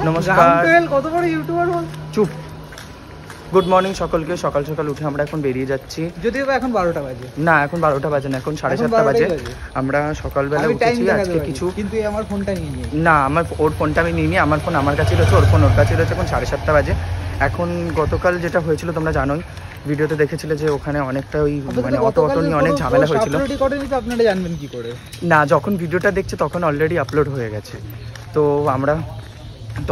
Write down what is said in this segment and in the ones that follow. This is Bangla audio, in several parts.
নমস্কার। কত বড় ইউটিউবার বল। চুপ। গুড মর্নিং সকলকে। সকাল সকাল উঠে আমরা এখন বেরিয়ে যাচ্ছি, যদিও এখন 12টা বাজে। না, এখন 12টা বাজে না, এখন 7:30 বাজে। আমরা সকালবেলা উঠেছি আজকে কিছু, কিন্তু আমার ফোনটা নিয়ে নিই। না, ওর ফোনটা আমি নিয়ে নিই। আমার ফোন আমার কাছে রয়েছে, ওর ফোন ওর কাছে রয়েছে। এখন 7:30 বাজে। এখন গতকাল যেটা হয়েছিল তোমরা জানোই, ভিডিওতে দেখেছিলে যে ওখানে অনেকটা ওই মানে অটো নিয়ে অনেক ঝামেলা হয়েছিল। আপনারা জানবেন কি করে? না, যখন ভিডিওটা দেখছে তখন অলরেডি আপলোড হয়ে গেছে। তো আমরা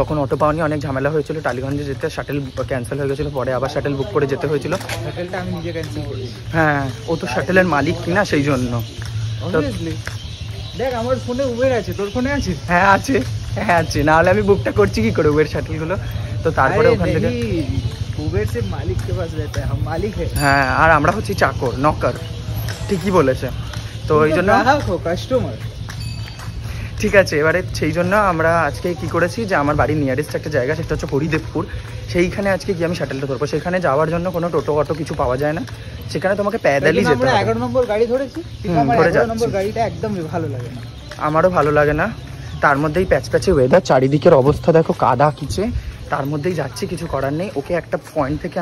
তখন অটো পাওয়া নিয়ে অনেক ঝামেলা হয়েছিল। টালিগঞ্জে যেতে শাটেল ক্যান্সেল হয়ে গেছিলো, পরে আবার শাটেল বুক করে যেতে হয়েছিল। শাটেলটা আমি নিজে ক্যান্সেল করি। হ্যাঁ, ও তো শাটেলের মালিক কিনা, সেই জন্য। দেখ, আমার ফোনে উবের আছে, তোর ফোনে আছে? হ্যাঁ আছে, হ্যাঁ আছে, নাহলে আমি বুকটা করছি কি করে উবের শাটেলগুলো। তো তারপরে ওখান থেকে উবের সে মালিক কে পাস रहता है, हम मालिक है। হ্যাঁ, আর আমরা হচ্ছি চাকর, নকর। ঠিকই বলেছে। তো এই জন্য কাস্টমার। ঠিক আছে, এবারে সেই জন্য আমরা আজকে কি করেছি যে আমার বাড়ির নিয়ারেস্ট একটা জায়গা, সেটা হচ্ছে হরিদেবপুর। সেইখানে আজকে গিয়ে আমি শাটেলটা ধরবো। সেখানে যাওয়ার জন্য কোনো টোটো অটো কিছু পাওয়া যায় না, সেখানে তোমাকে প্যাদালই যেতে হবে। 11 নম্বর গাড়ি ধরেছি, আমার 11 নম্বর গাড়িটা একদম ভালো লাগে না। আমারও ভালো লাগে না। তার মধ্যেই প্যাচপ্যাচে ওয়েদার, চারিদিকের অবস্থা দেখো, কাদা কিচে। তার মধ্যেই যাচ্ছি, কিছু করার নেই। ওকে একটা পয়েন্ট থেকে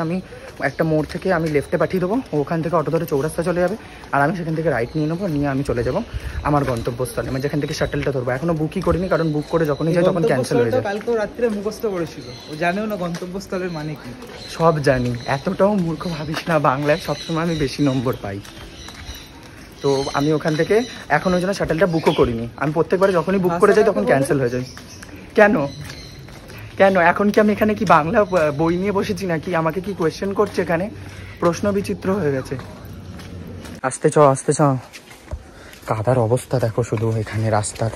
একটা মোড় থেকে আমি লেফটে পাঠিয়ে দেবো, ওখান থেকে অটো ধরে চৌরাস্তা চলে যাবে, আর আমি সেখান থেকে রাইট নিয়ে নেবো, নিয়ে আমি চলে যাবো আমার গন্তব্যস্থলে, আমি যেখান থেকে শাটেলটা ধরবো। এখনো বুকই করিনি, কারণ বুক করে যখনই যাই তখন ক্যান্সেল হয়ে যায়। কালকেও রাত্রে মুখস্থ করেছিল, ও জানেও না গন্তব্যস্থলের মানে কি। সব জানি, এতটাও মূর্খ ভাবিস না। বাংলায় সবসময় আমি বেশি নম্বর পাই। তো আমি ওখান থেকে এখন ওই জন্য শাটেলটা বুকও করিনি। আমি প্রত্যেকবারে যখনই বুক করে যাই তখন ক্যান্সেল হয়ে যায়। কেন এখন কি আমি এখানে কি বাংলা বই নিয়ে বসেছি নাকি? আমাকে কি কোয়েশ্চেন করছে এখানে? প্রশ্ন বিচিত্র হয়ে গেছে। আস্তে চ। কাদার অবস্থা দেখো শুধু এখানে রাস্তার।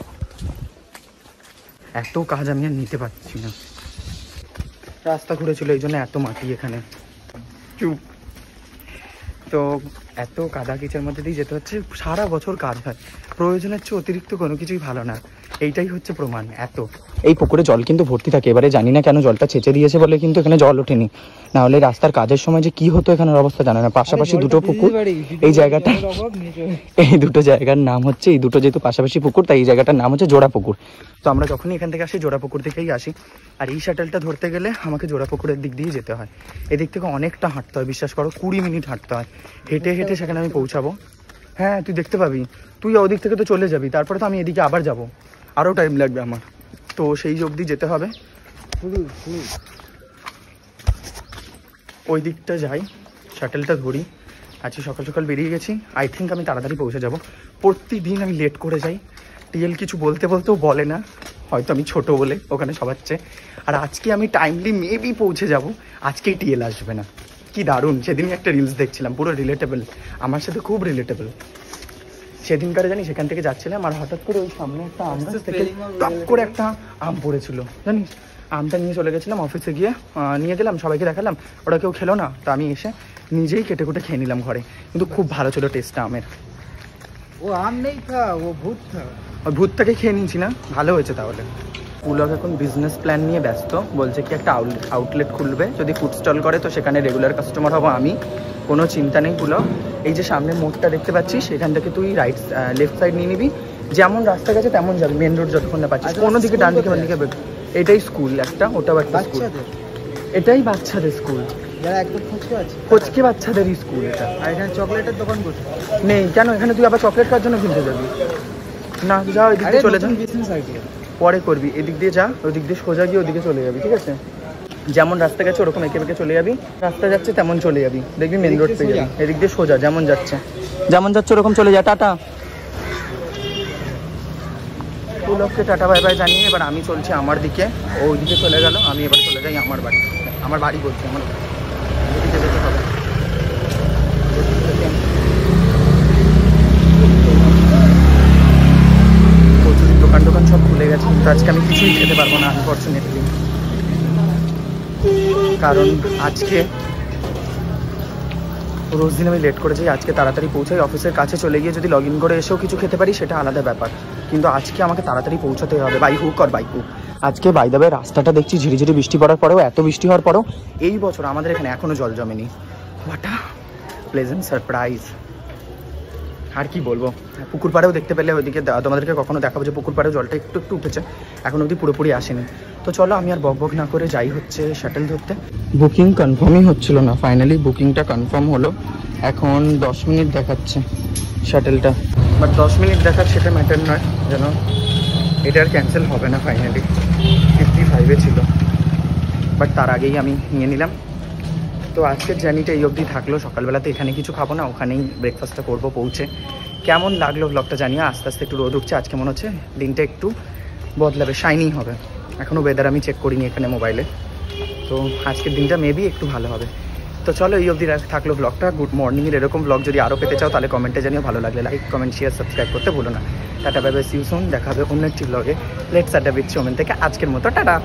এত কাজ আমি আর নিতে পারছি না। রাস্তা ঘুরেছিল এই জন্য এত মাটি এখানে। চুপ। তো এত কাদা কিচের মধ্যে দিয়ে যেতে হচ্ছে। সারা বছর কাজ হয়, প্রয়োজনের চেয়ে অতিরিক্ত কোনো কিছুই ভালো না। এইটাই হচ্ছে প্রমাণ। এই পুকুরে জল কিন্তু ভর্তি থাকে। এবারে জানি না কেন জলটা ছেঁচে দিয়েছে বলে কিন্তু এখানে জল ওঠেনি, না হলে রাস্তার কাজের সময় যে কি হতো এখানের অবস্থা জানা না। পাশাপাশি দুটো পুকুর, এই জায়গাটা, এই দুটো জায়গার নাম হচ্ছে, এই দুটো যেহেতু পাশাপাশি পুকুর তাই এই জায়গাটার নাম হচ্ছে জোড়া পুকুর। তো আমরা যখনই এখান থেকে আসি জোড়া পুকুর থেকেই আসি। আর এই শাটেলটা ধরতে গেলে আমাকে জোড়া পুকুরের দিক দিয়ে যেতে হয়। এদিক থেকে অনেকটা হাঁটতে হয়, বিশ্বাস করো 20 মিনিট হাঁটতে হয়। হেঁটে হেঁটে সেখানে আমি পৌঁছাবো। হ্যাঁ, তুই দেখতে পাবি। তুই ওদিক থেকে তো চলে যাবি, তারপরে তো আমি এদিকে আবার যাব, আরও টাইম লাগবে আমার। তো সেই অবধি যেতে হবে। ওই দিকটা যাই, শাটেলটা ধরি। আজকে সকাল সকাল বেরিয়ে গেছি, আই থিঙ্ক আমি তাড়াতাড়ি পৌঁছে যাব। প্রতিদিন আমি লেট করে যাই। টিএল কিছু বলতেও বলে না, হয়তো আমি ছোট বলে ওখানে সবার চেয়ে। আর আজকে আমি টাইমলি মেবি পৌঁছে যাব, আজকেই টিএল আসবে না। কি দারুণ! সেদিনই একটা রিলস দেখছিলাম, পুরো রিলেটেবল, আমার সাথে খুব রিলেটেবল। সেদিনকারে জানি সেখান থেকে যাচ্ছিলাম, আর হঠাৎ করে ওই সামনে একটা আম গাছ থেকে টপ করে একটা আম পড়েছিল, জানিস। আমটা নিয়ে চলে গেছিলাম, অফিসে গিয়ে নিয়ে গেলাম, সবাইকে দেখালাম, ওরা কেউ খেলো না। তো আমি এসে নিজেই কেটে কুটে খেয়ে নিলাম ঘরে, কিন্তু খুব ভালো ছিল টেস্টটা আমের। ও আম নেই থা, ও ভূত থা। ওই ভূতটাকে খেয়ে নিয়েছি না, ভালো হয়েছে তাহলে। পুলক এখন বিজনেস প্ল্যান নিয়ে ব্যস্ত, বলছে কি একটা আউটলেট খুলবে, যদি ফুড স্টল করে তো সেখানে রেগুলার কাস্টমার হবো আমি, কোনো চিন্তা নেই। পুলক, এই যে সামনে মোড়টা দেখতে পাচ্ছিস, সেখান থেকে তুই লেফট সাইড নিয়ে নিবি, যেমন রাস্তা গেছে তেমন যাবি, মেন রোড যতক্ষণ না পাচ্ছিস। কোনো দিকে ডান দিকে বাম দিকে, এটাই স্কুল একটা, ওটাও একটা স্কুল। এটাই বাচ্চাদের স্কুল, যারা একদম কচকে বাচ্চাদেরই স্কুল এটা। আর এখানে চকলেটের দোকান নেই কেন? এখানে তুই আবার চকলেট খাওয়ার জন্য কিনতে যাবি না? যা ওই দিকে চলে যা, পরে করবি। এদিক দিয়ে যা, ওই দিক দিয়ে সোজা গিয়ে ওদিকে চলে যাবি, ঠিক আছে? যেমন রাস্তা গেছে ওরকম এঁকে বেঁকে চলে যাবি, রাস্তা যাচ্ছে তেমন চলে যাবি, দেখবি মেন রোড পেয়ে যাবি। এদিক দিয়ে সোজা, যেমন যাচ্ছে ওরকম চলে যা। টাটা। পুলককে টাটা বাই বাই জানিয়ে এবার আমি চলছি আমার দিকে, ও ওইদিকে চলে গেল, আমি এবার চলে যাই আমার বাড়ি বলছি, আমার ওদিকে যেতে হবে। প্রচুর দোকান সব খুলে গেছে, কিন্তু আজকে আমি কিছুই খেতে পারবো না আনফর্চুনেটলি, কারণ আজকে রোজ দিন আমি লেট করে যাই, আজকে তাড়াতাড়ি পৌঁছাই। অফিসের কাছে চলে গিয়ে যদি লগ ইন করে এসেও কিছু খেতে পারি সেটা আলাদা ব্যাপার, কিন্তু আজকে আমাকে তাড়াতাড়ি পৌঁছাতে হবে, বাই হুক। আজকে বাই দ্য ওয়ে রাস্তাটা দেখছি ঝিরিঝিরি বৃষ্টি পড়ার পরেও, এত বৃষ্টি হওয়ার পরেও এই বছর আমাদের এখানে এখনো জল জমেনি। What a pleasant surprise. আর কি বলবো, পুকুর পাড়েও দেখতে পেলে ওইদিকে তোমাদেরকে কখনো দেখাবো যে পুকুর পাড়েও জলটা একটু একটু উঠেছে, এখন অবধি পুরোপুরি আসেনি। তো চলো আমি আর বক না করে যাই হচ্ছে শাটেল ধরতে। বুকিং কনফার্মই হচ্ছিল না, ফাইনালি বুকিংটা কনফার্ম হলো। এখন 10 মিনিট দেখাচ্ছে শাটেলটা, বাট 10 মিনিট দেখার সেটা ম্যাটার নয়, যেন এটা আর ক্যান্সেল হবে না। ফাইনালি 55-এ ছিল, বাট তার আগেই আমি নিয়ে নিলাম। তো আজকের জার্নিটা এই অবধি থাকলো। সকালবেলাতে এখানে কিছু খাবো না, ওখানেই ব্রেকফাস্টটা করবো পৌঁছে। কেমন লাগলো ব্লগটা জানিও। আস্তে আস্তে একটু রোদ উঠছে, আজকে মনে হচ্ছে দিনটা একটু বদলাবে, শাইনিং হবে। এখনও ওয়েদার আমি চেক করিনি এখানে মোবাইলে, তো আজকের দিনটা মেবি একটু ভালো হবে। তো চলো এই অবধি থাকলো ব্লগটা। গুড মর্নিংয়ের এরকম ব্লগ যদি আরও পেতে চাও তাহলে কমেন্টে জানিও। ভালো লাগলে লাইক, কমেন্ট, শেয়ার, সাবস্ক্রাইব করতে ভুলো না। Tata, bye bye, see you soon. দেখা হবে অন্য একটি ব্লগে। লেটস আড্ডা উইথ সৌমেন থেকে আজকের মতো টাটা।